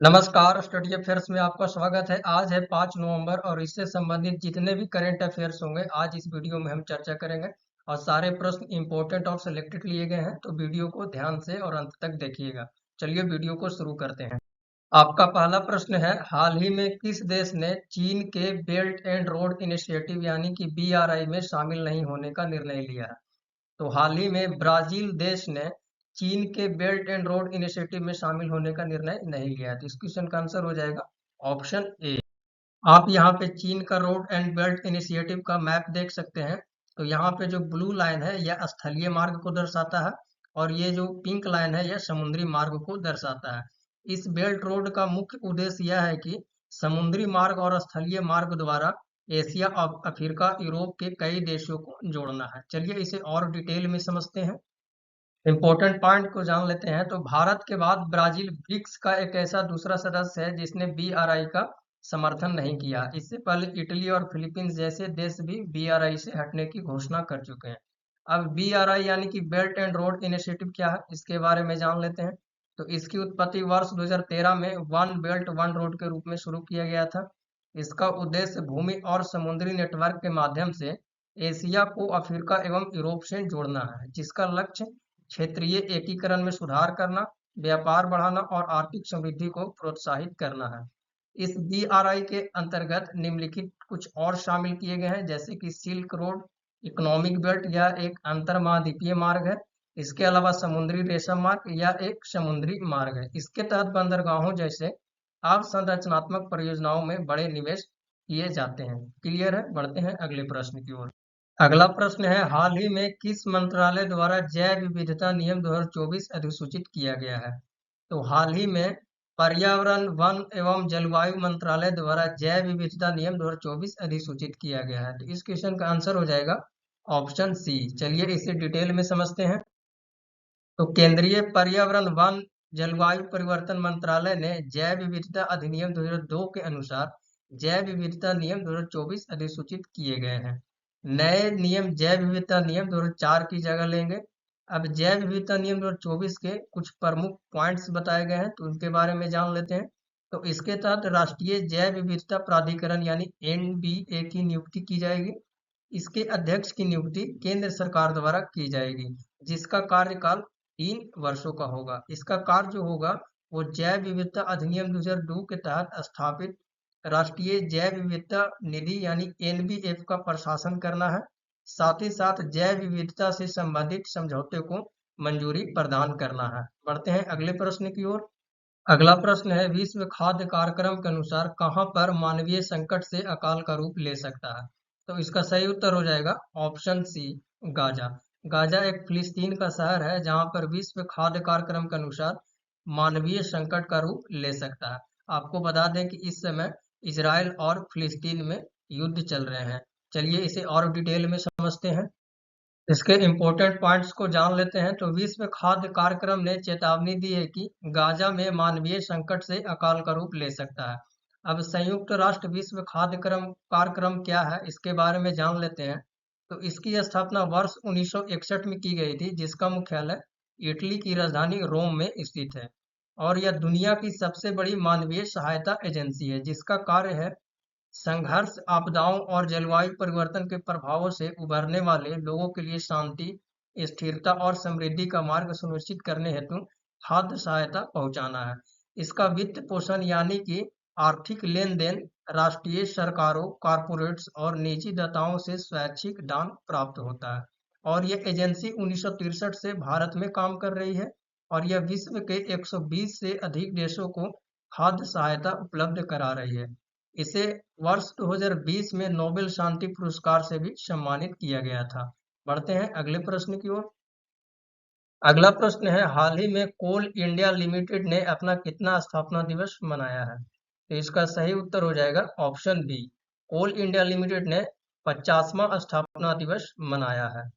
नमस्कार, study affairs में आपका स्वागत है। आज है 5 नवंबर और इससे संबंधित जितने भी करंट अफेयर्स होंगे आज इस वीडियो में हम चर्चा करेंगे और सारे प्रश्न इंपॉर्टेंट और सिलेक्टेड लिए गए हैं, तो वीडियो को ध्यान से और अंत तक देखिएगा। चलिए वीडियो को शुरू करते हैं। आपका पहला प्रश्न है, हाल ही में किस देश ने चीन के बेल्ट एंड रोड इनिशिएटिव यानी कि BRI में शामिल नहीं होने का निर्णय लिया है? तो हाल ही में ब्राजील देश ने चीन के बेल्ट एंड रोड इनिशिएटिव में शामिल होने का निर्णय नहीं लिया है। तो इस क्वेश्चन का आंसर हो जाएगा ऑप्शन ए। आप यहाँ पे चीन का रोड एंड बेल्ट इनिशिएटिव का मैप देख सकते हैं। तो यहाँ पे जो ब्लू लाइन है यह स्थलीय मार्ग को दर्शाता है और ये जो पिंक लाइन है यह समुद्री मार्ग को दर्शाता है। इस बेल्ट रोड का मुख्य उद्देश्य यह है कि समुद्री मार्ग और स्थलीय मार्ग द्वारा एशिया, अफ्रीका, यूरोप के कई देशों को जोड़ना है। चलिए इसे और डिटेल में समझते हैं। इम्पोर्टेंट पॉइंट को जान लेते हैं। तो भारत के बाद ब्राजील ब्रिक्स का एक ऐसा दूसरा सदस्य है जिसने BRI का समर्थन नहीं किया। इससे पहले इटली और फिलीपींस जैसे देश भी BRI से हटने की घोषणा कर चुके हैं। अब BRI यानी कि बेल्ट एंड रोड इनिशिएटिव क्या है, इसके बारे में जान लेते हैं। तो इसकी उत्पत्ति वर्ष 2013 में वन बेल्ट वन रोड के रूप में शुरू किया गया था। इसका उद्देश्य भूमि और समुद्री नेटवर्क के माध्यम से एशिया को अफ्रीका एवं यूरोप से जोड़ना है, जिसका लक्ष्य क्षेत्रीय एकीकरण में सुधार करना, व्यापार बढ़ाना और आर्थिक समृद्धि को प्रोत्साहित करना है। इस BRI के अंतर्गत निम्नलिखित कुछ और शामिल किए गए हैं, जैसे कि सिल्क रोड इकोनॉमिक बेल्ट, यह एक अंतर महाद्वीपीय मार्ग है। इसके अलावा समुद्री रेशम मार्ग, यह एक समुद्री मार्ग है। इसके तहत बंदरगाहों जैसे अवसंरचनात्मक परियोजनाओं में बड़े निवेश किए जाते हैं। क्लियर है? बढ़ते हैं अगले प्रश्न की ओर। अगला प्रश्न है, हाल ही में किस मंत्रालय द्वारा जैव विविधता नियम 2024 अधिसूचित किया गया है? तो हाल ही में पर्यावरण, वन एवं जलवायु मंत्रालय द्वारा जैव विविधता नियम 2024 अधिसूचित किया गया है। तो इस क्वेश्चन का आंसर हो जाएगा ऑप्शन सी। चलिए इसे डिटेल में समझते हैं। तो केंद्रीय पर्यावरण, वन, जलवायु परिवर्तन मंत्रालय ने जैव विविधता अधिनियम 2002 के अनुसार जैव विविधता नियम 2024 अधिसूचित किए गए हैं। नए नियम जैव विविधता नियम 2004 की जगह लेंगे। अब जैव विविधता नियम 2024 के कुछ प्रमुख पॉइंट्स बताए गए हैं, तो उनके बारे में जान लेते हैं। तो इसके तहत राष्ट्रीय जैव विविधता प्राधिकरण यानी NBA की नियुक्ति की जाएगी। इसके अध्यक्ष की नियुक्ति केंद्र सरकार द्वारा की जाएगी, जिसका कार्यकाल 3 वर्षों का होगा। इसका कार्य जो होगा वो जैव विविधता अधिनियम 2002 के तहत स्थापित राष्ट्रीय जैव विविधता निधि यानी NBF का प्रशासन करना है। साथ ही साथ जैव विविधता से संबंधित समझौते को मंजूरी प्रदान करना है। बढ़ते हैं अगले प्रश्न की ओर। अगला प्रश्न है, विश्व खाद्य कार्यक्रम के अनुसार कहां पर मानवीय संकट से अकाल का रूप ले सकता है? तो इसका सही उत्तर हो जाएगा ऑप्शन सी, गाजा। गाजा एक फिलिस्तीन का शहर है जहां पर विश्व खाद्य कार्यक्रम के अनुसार मानवीय संकट का रूप ले सकता है। आपको बता दें कि इस समय इजराइल और फिलिस्तीन में युद्ध चल रहे हैं। चलिए इसे और डिटेल में समझते हैं। इसके इम्पोर्टेंट पॉइंट्स को जान लेते हैं। तो विश्व खाद्य कार्यक्रम ने चेतावनी दी है कि गाजा में मानवीय संकट से अकाल का रूप ले सकता है। अब संयुक्त राष्ट्र विश्व खाद्य कार्यक्रम क्या है, इसके बारे में जान लेते हैं। तो इसकी स्थापना वर्ष 1961 में की गई थी, जिसका मुख्यालय इटली की राजधानी रोम में स्थित है और यह दुनिया की सबसे बड़ी मानवीय सहायता एजेंसी है, जिसका कार्य है संघर्ष, आपदाओं और जलवायु परिवर्तन के प्रभावों से उभरने वाले लोगों के लिए शांति, स्थिरता और समृद्धि का मार्ग सुनिश्चित करने हेतु खाद्य सहायता पहुंचाना है। इसका वित्त पोषण यानी कि आर्थिक लेन देन राष्ट्रीय सरकारों, कॉरपोरेट्स और निजी दाताओं से स्वैच्छिक दान प्राप्त होता है और यह एजेंसी 1963 से भारत में काम कर रही है और यह विश्व के 120 से अधिक देशों को खाद्य सहायता उपलब्ध करा रही है। इसे वर्ष 2020 में नोबेल शांति पुरस्कार से भी सम्मानित किया गया था। बढ़ते हैं अगले प्रश्न की ओर। अगला प्रश्न है, हाल ही में कोल इंडिया लिमिटेड ने अपना कितना स्थापना दिवस मनाया है? तो इसका सही उत्तर हो जाएगा ऑप्शन बी। कोल इंडिया लिमिटेड ने 50वां स्थापना दिवस मनाया है।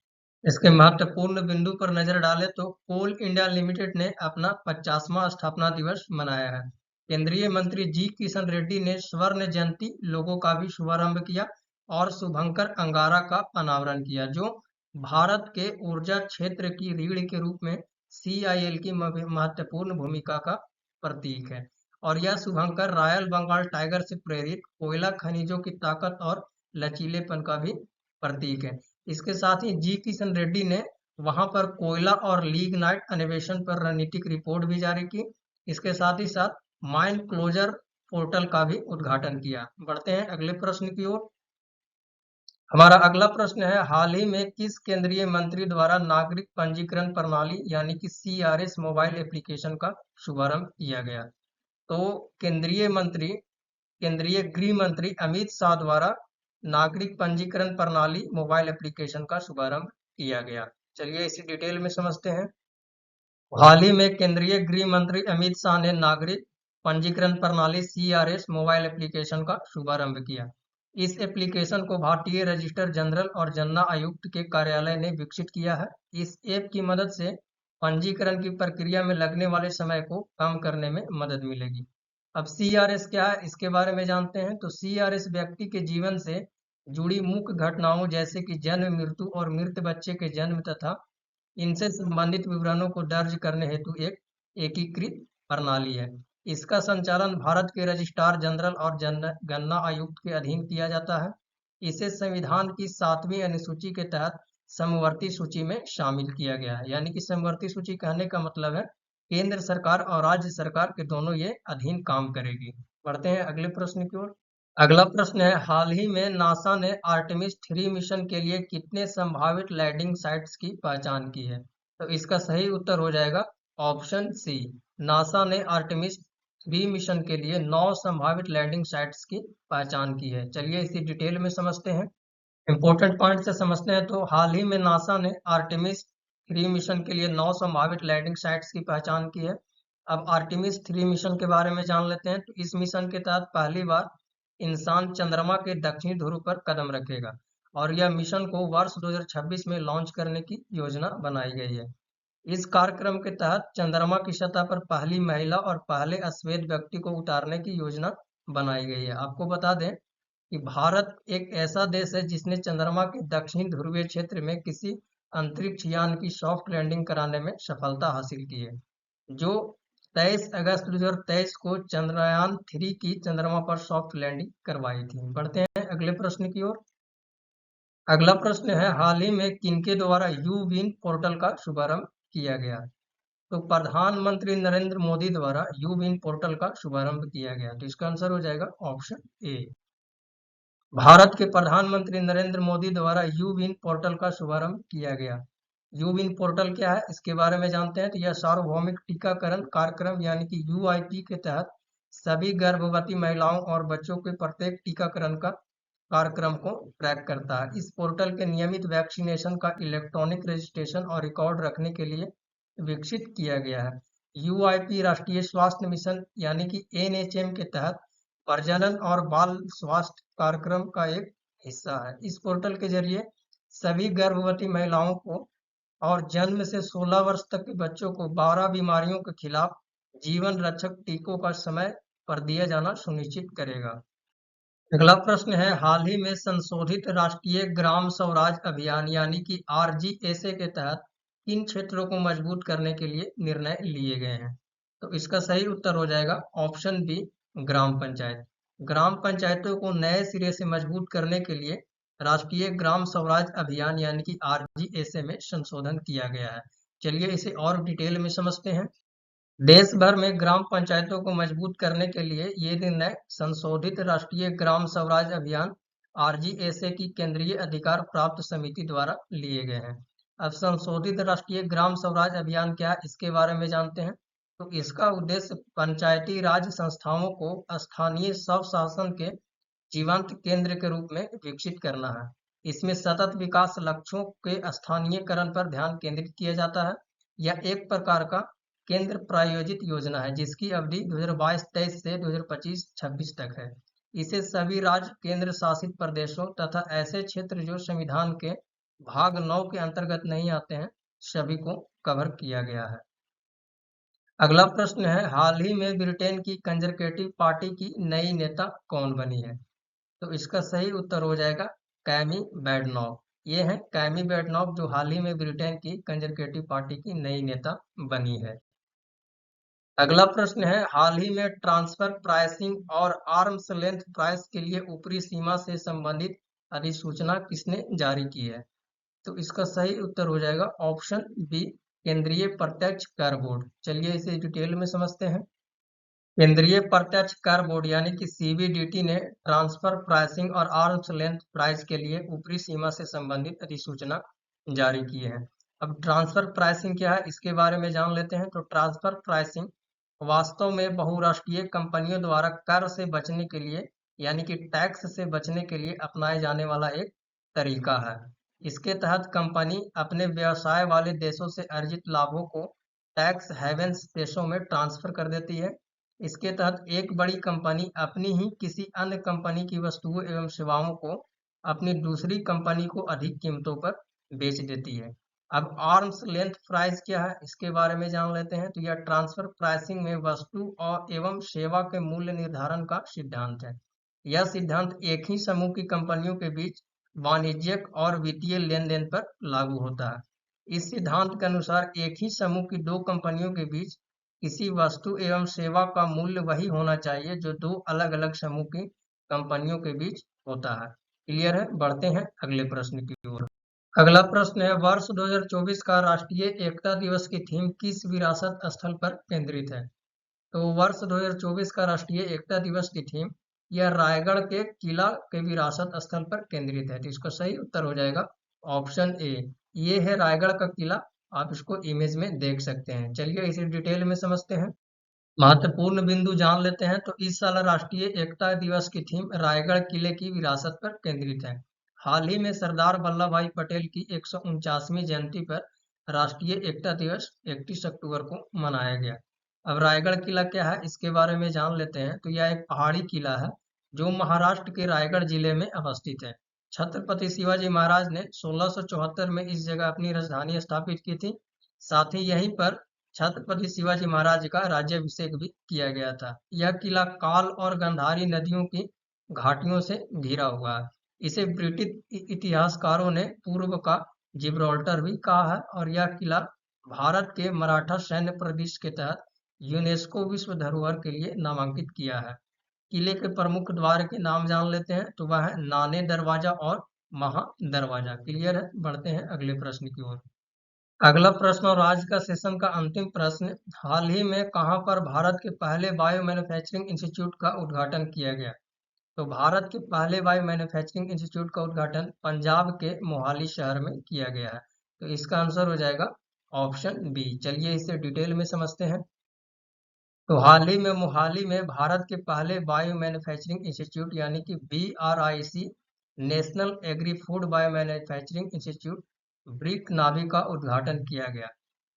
इसके महत्वपूर्ण बिंदु पर नजर डालें तो कोल इंडिया लिमिटेड ने अपना 50वां स्थापना दिवस मनाया है। केंद्रीय मंत्री जी किशन रेड्डी ने स्वर्ण जयंती लोगो का भी शुभारंभ किया और शुभंकर अंगारा का अनावरण किया, जो भारत के ऊर्जा क्षेत्र की रीढ़ के रूप में CIL की महत्वपूर्ण भूमिका का प्रतीक है। और यह शुभंकर रॉयल बंगाल टाइगर से प्रेरित कोयला खनिजों की ताकत और लचीलेपन का भी प्रतीक है। इसके साथ ही जी किशन रेड्डी ने वहां पर कोयला और लिग्नाइट अन्वेषण पर रणनीतिक रिपोर्ट भी जारी की। इसके साथ ही साथ माइन क्लोजर पोर्टल का भी उद्घाटन किया। बढ़ते हैं अगले प्रश्न की ओर। हमारा अगला प्रश्न है, हाल ही में किस केंद्रीय मंत्री द्वारा नागरिक पंजीकरण प्रणाली यानी कि सीआरएस मोबाइल एप्लीकेशन का शुभारंभ किया गया? तो केंद्रीय गृह मंत्री अमित शाह द्वारा नागरिक पंजीकरण प्रणाली मोबाइल एप्लीकेशन का शुभारंभ किया गया। चलिए इसी डिटेल में समझते हैं। हाल ही में केंद्रीय गृह मंत्री अमित शाह ने नागरिक पंजीकरण प्रणाली सीआरएस मोबाइल एप्लीकेशन का शुभारंभ किया। इस एप्लीकेशन को भारतीय रजिस्टर जनरल और जनना आयुक्त के कार्यालय ने विकसित किया है। इस ऐप की मदद से पंजीकरण की प्रक्रिया में लगने वाले समय को कम करने में मदद मिलेगी। अब सीआरएस क्या है, इसके बारे में जानते हैं। तो सीआरएस व्यक्ति के जीवन से जुड़ी मुख्य घटनाओं जैसे कि जन्म, मृत्यु और मृत बच्चे के जन्म तथा इनसे संबंधित विवरणों को दर्ज करने हेतु एक एकीकृत प्रणाली है। इसका संचालन भारत के रजिस्ट्रार जनरल और गणना आयुक्त के अधीन किया जाता है। इसे संविधान की 7वीं अनुसूची के तहत समवर्ती सूची में शामिल किया गया है। यानी कि समवर्ती सूची कहने का मतलब है केंद्र सरकार और राज्य सरकार के दोनों ये अधीन काम करेगी। बढ़ते हैं अगले प्रश्न की ओर। अगला प्रश्न है, हाल ही में नासा ने आर्टेमिस 3 मिशन के लिए कितने संभावित लैंडिंग साइट्स की पहचान की है? तो इसका सही उत्तर हो जाएगा ऑप्शन सी। नासा ने आर्टेमिस 3 मिशन के लिए 9 संभावित लैंडिंग साइट्स की पहचान की है। चलिए इसी डिटेल में समझते हैं। इंपॉर्टेंट पॉइंट से समझते हैं। तो हाल ही में नासा ने आर्टेमिस 3 मिशन के लिए 9 संभावित लैंडिंग साइट्स की पहचान की है। अब आर्टेमिस 3 मिशन के बारे में जान लेते हैं। तो इस मिशन के तहत पहली बार इंसान चंद्रमा के दक्षिणी ध्रुव पर कदम रखेगा और यह मिशन को वर्ष 2026 में लॉन्च करने की योजना बनाई गई है। इस कार्यक्रम के तहत चंद्रमा की सतह पर पहली महिला और पहले अश्वेत व्यक्ति को उतारने की योजना बनाई गई है। आपको बता दें कि भारत एक ऐसा देश है जिसने चंद्रमा के दक्षिणी ध्रुवीय क्षेत्र में किसी अंतरिक्ष यान की सॉफ्ट लैंडिंग कराने में सफलता हासिल की है, जो 23 अगस्त 2023 को चंद्रयान 3 की चंद्रमा पर सॉफ्ट लैंडिंग करवाई थी। बढ़ते हैं अगले प्रश्न की ओर। अगला प्रश्न है, हाल ही में किनके द्वारा यू विन पोर्टल का शुभारंभ किया गया? तो प्रधानमंत्री नरेंद्र मोदी द्वारा यू विन पोर्टल का शुभारंभ किया गया। तो इसका आंसर हो जाएगा ऑप्शन ए। भारत के प्रधानमंत्री नरेंद्र मोदी द्वारा यू विन पोर्टल का शुभारंभ किया गया। यू विन पोर्टल क्या है, इसके बारे में जानते हैं। तो यह सार्वभौमिक टीकाकरण कार्यक्रम यानी कि यूआईपी के तहत सभी गर्भवती महिलाओं और बच्चों के प्रत्येक टीकाकरण का कार्यक्रम को ट्रैक करता है। इस पोर्टल के नियमित वैक्सीनेशन का इलेक्ट्रॉनिक रजिस्ट्रेशन और रिकॉर्ड रखने के लिए विकसित किया गया है। यूआईपी राष्ट्रीय स्वास्थ्य मिशन यानी कि एनएचएम के तहत प्रजनन और बाल स्वास्थ्य कार्यक्रम का एक हिस्सा है। इस पोर्टल के जरिए सभी गर्भवती महिलाओं को और जन्म से 16 वर्ष तक के बच्चों को 12 बीमारियों के खिलाफ जीवन रक्षक टीकों का समय पर दिया जाना सुनिश्चित करेगा। अगला प्रश्न है, हाल ही में संशोधित राष्ट्रीय ग्राम स्वराज अभियान यानी कि आरजीएसए के तहत किन क्षेत्रों को मजबूत करने के लिए निर्णय लिए गए हैं? तो इसका सही उत्तर हो जाएगा ऑप्शन बी, ग्राम पंचायत। ग्राम पंचायतों को नए सिरे से मजबूत करने के लिए राष्ट्रीय ग्राम स्वराज अभियान यानी कि आरजीएसए में संशोधन किया गया है। चलिए इसे और डिटेल में समझते हैं। देश भर में ग्राम पंचायतों को मजबूत करने के लिए ये निर्णय संशोधित राष्ट्रीय ग्राम स्वराज अभियान आरजीएसए की केंद्रीय अधिकार प्राप्त समिति द्वारा लिए गए हैं। अब संशोधित राष्ट्रीय ग्राम स्वराज अभियान क्या है, इसके बारे में जानते हैं। तो इसका उद्देश्य पंचायती राज संस्थाओं को स्थानीय स्वशासन के जीवंत केंद्र के रूप में विकसित करना है। इसमें सतत विकास लक्ष्यों के स्थानीयकरण पर ध्यान केंद्रित किया जाता है। यह एक प्रकार का केंद्र प्रायोजित योजना है जिसकी अवधि 2022-23 से 2025-26 तक है। इसे सभी राज्य, केंद्र शासित प्रदेशों तथा ऐसे क्षेत्र जो संविधान के भाग 9 के अंतर्गत नहीं आते हैं, सभी को कवर किया गया है। अगला प्रश्न है, हाल ही में ब्रिटेन की कंजरवेटिव पार्टी की नई नेता कौन बनी है? तो इसका सही उत्तर हो जाएगा कैमी बैडनॉक। ये है कैमी बैडनॉक जो हाल ही में ब्रिटेन की कंजरवेटिव पार्टी की नई नेता बनी है। अगला प्रश्न है, हाल ही में ट्रांसफर प्राइसिंग और आर्म्स लेंथ प्राइस के लिए ऊपरी सीमा से संबंधित अधिसूचना किसने जारी की है? तो इसका सही उत्तर हो जाएगा ऑप्शन बी, केंद्रीय प्रत्यक्ष कर बोर्ड। चलिए इसे डिटेल में समझते हैं। केंद्रीय प्रत्यक्ष कर बोर्ड यानी कि सीबीडीटी ने ट्रांसफर प्राइसिंग और आर्म्स लेंथ प्राइस के लिए ऊपरी सीमा से संबंधित अधिसूचना जारी की है। अब ट्रांसफर प्राइसिंग क्या है, इसके बारे में जान लेते हैं। तो ट्रांसफर प्राइसिंग वास्तव में बहुराष्ट्रीय कंपनियों द्वारा कर से बचने के लिए यानी कि टैक्स से बचने के लिए अपनाए जाने वाला एक तरीका है। इसके तहत कंपनी अपने व्यवसाय वाले देशों से अर्जित लाभों को टैक्स हेवेंस देशों में ट्रांसफर कर देती है। इसके तहत एक बड़ी कंपनी अपनी ही किसी अन्य कंपनी की वस्तुओं एवं सेवाओं को अपनी दूसरी कंपनी को अधिक कीमतों पर बेच देती है। अब आर्म्स लेंथ प्राइस क्या है, इसके बारे में जान लेते हैं। तो यह ट्रांसफर प्राइसिंग में वस्तु और एवं सेवा के मूल्य निर्धारण का सिद्धांत है। यह सिद्धांत एक ही समूह की कंपनियों के बीच वाणिज्यिक और वित्तीय लेन देन पर लागू होता है। इस सिद्धांत के अनुसार एक ही समूह की दो कंपनियों के बीच किसी वस्तु एवं सेवा का मूल्य वही होना चाहिए जो दो अलग अलग समूह की कंपनियों के बीच होता है। क्लियर है? बढ़ते हैं अगले प्रश्न की ओर। अगला प्रश्न है, वर्ष 2024 का राष्ट्रीय एकता दिवस की थीम किस विरासत स्थल पर केंद्रित है? तो वर्ष 2024 का राष्ट्रीय एकता दिवस की थीम यह रायगढ़ के किला के विरासत स्थल पर केंद्रित है। तो इसका सही उत्तर हो जाएगा ऑप्शन ए। ये है रायगढ़ का किला, आप इसको इमेज में देख सकते हैं। चलिए इसे डिटेल में समझते हैं। महत्वपूर्ण बिंदु जान लेते हैं। तो इस साल राष्ट्रीय एकता दिवस की थीम रायगढ़ किले की विरासत पर केंद्रित है। हाल ही में सरदार वल्लभ भाई पटेल की 149वीं जयंती पर राष्ट्रीय एकता दिवस 31 अक्टूबर को मनाया गया। अब रायगढ़ किला क्या है, इसके बारे में जान लेते हैं। तो यह एक पहाड़ी किला है जो महाराष्ट्र के रायगढ़ जिले में अवस्थित है। छत्रपति शिवाजी महाराज ने 1674 में इस जगह अपनी राजधानी स्थापित की थी। साथ ही यहीं पर छत्रपति शिवाजी महाराज का राज्याभिषेक भी किया गया था। यह किला काल और गंधारी नदियों की घाटियों से घिरा हुआ है। इसे ब्रिटिश इतिहासकारों ने पूर्व का जिब्राल्टर भी कहा है और यह किला भारत के मराठा सैन्य प्रदेश के तहत यूनेस्को विश्व धरोहर के लिए नामांकित किया है। किले के प्रमुख द्वार के नाम जान लेते हैं। तो वह है नाने दरवाजा और महा दरवाजा। क्लियर है? बढ़ते हैं अगले प्रश्न की ओर। अगला प्रश्न और आज का सेशन का अंतिम प्रश्न, हाल ही में कहां पर भारत के पहले बायो मैन्युफैक्चरिंग इंस्टीट्यूट का उद्घाटन किया गया? तो भारत के पहले बायो मैन्युफैक्चरिंग इंस्टीट्यूट का उद्घाटन पंजाब के मोहाली शहर में किया गया है। तो इसका आंसर हो जाएगा ऑप्शन बी। चलिए इसे डिटेल में समझते हैं। तो हाल ही में मोहाली में भारत के पहले बायो मैन्युफैक्चरिंग इंस्टीट्यूट यानी कि BRIC national agri food bio manufacturing institute BRIC नावी का उद्घाटन किया गया।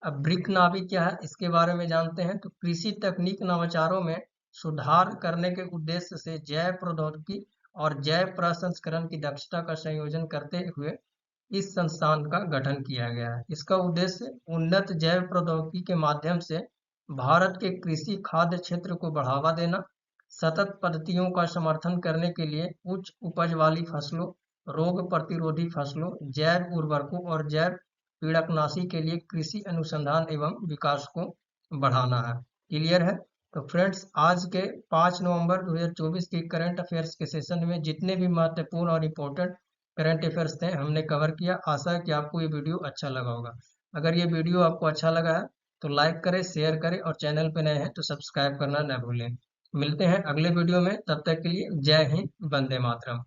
अब ब्रिक नावी क्या है, इसके बारे में जानते हैं। तो कृषि तकनीक नवाचारों में सुधार करने के उद्देश्य से जैव प्रौद्योगिकी और जैव प्रसंस्करण की दक्षता का संयोजन करते हुए इस संस्थान का गठन किया गया है। इसका उद्देश्य उन्नत जैव प्रौद्योगिकी के माध्यम से भारत के कृषि खाद्य क्षेत्र को बढ़ावा देना, सतत पद्धतियों का समर्थन करने के लिए उच्च उपज वाली फसलों, रोग प्रतिरोधी फसलों, जैव उर्वरकों और जैव पीड़कनाशी के लिए कृषि अनुसंधान एवं विकास को बढ़ाना है। क्लियर है? तो फ्रेंड्स, आज के 5 नवंबर 2024 की करंट अफेयर्स के सेशन में जितने भी महत्वपूर्ण और इम्पोर्टेंट करंट अफेयर्स थे हमने कवर किया। आशा है कि आपको ये वीडियो अच्छा लगा होगा। अगर ये वीडियो आपको अच्छा लगा है तो लाइक करें, शेयर करें और चैनल पे नए हैं तो सब्सक्राइब करना न भूलें। मिलते हैं अगले वीडियो में, तब तक के लिए जय हिंद, वंदे मातरम।